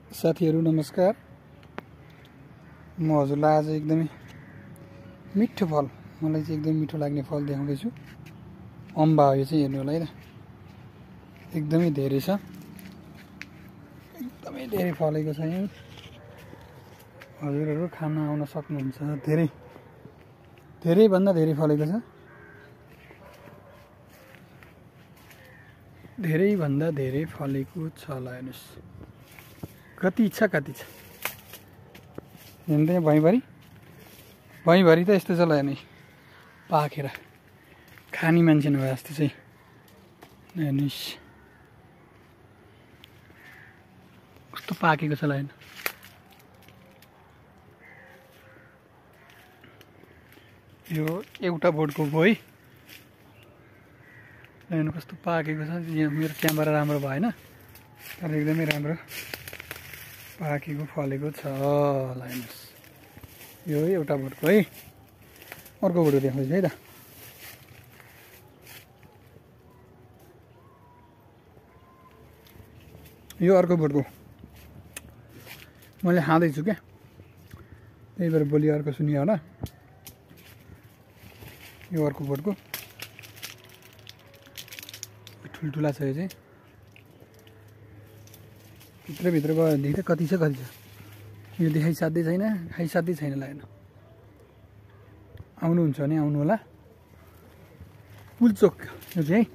साथीहरु नमस्कार। म हजुरलाई आज एकदमै मिठो फल, मलाई चाहिँ एकदमै मिठो लाग्ने फल देखाउँदै छु। अम्बा हो यो चाहिँ, हेर्नु होला है त। एकदमै धेरै छ, एकदमै धेरै फलेको छ यहाँ। हजुरहरु खान आउन सक्नुहुन्छ। धेरै भन्दा धेरै फलेको छ। धेरै भन्दा धेरै फलेको छ। ल हेर्नुस् कति छ हेर्दै भैँभरि त यस्तो छ। ल हेर्नु पाकेर खाने मान्छे नभए जस्तो चाहिँ हेर्नुस् कस्तो पाकेको छ। ल हेर्नु यो एउटा बोटको हो है। हेर्नु कस्तो पाकेको छ। यहाँ मेरो क्यामेरा राम्रो भएन, तर एकदमै राम्रो पाकेको फलेको छ। ल हेर्नुस् यो एउटा बोटको है। अर्को बोटको देखाउँछु है त। यो अर्को बोटको मैले खाँदैछु क्या, त्यही भएर भोलि अर्को सुनियो होला। यो अर्को बोटको ठुल्ठुला छ। यो चाहिँ भित्र गयो भनेदेखि त कति छ यो देखाइसाध्यै छैन, खाइसाध्यै छैन। ल हेर्नु आउनुहुन्छ भने आउनु होला। पुल्चोक यो चाहिँ है,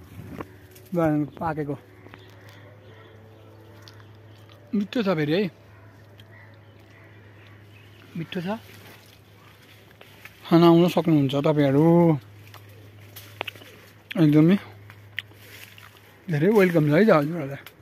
पाकेको मिठो छ फेरि है, मिठो छ। खान आउन सक्नुहुन्छ तपाईहरु, एकदमै धेरै वेलकम छ है हजुरहरुलाई।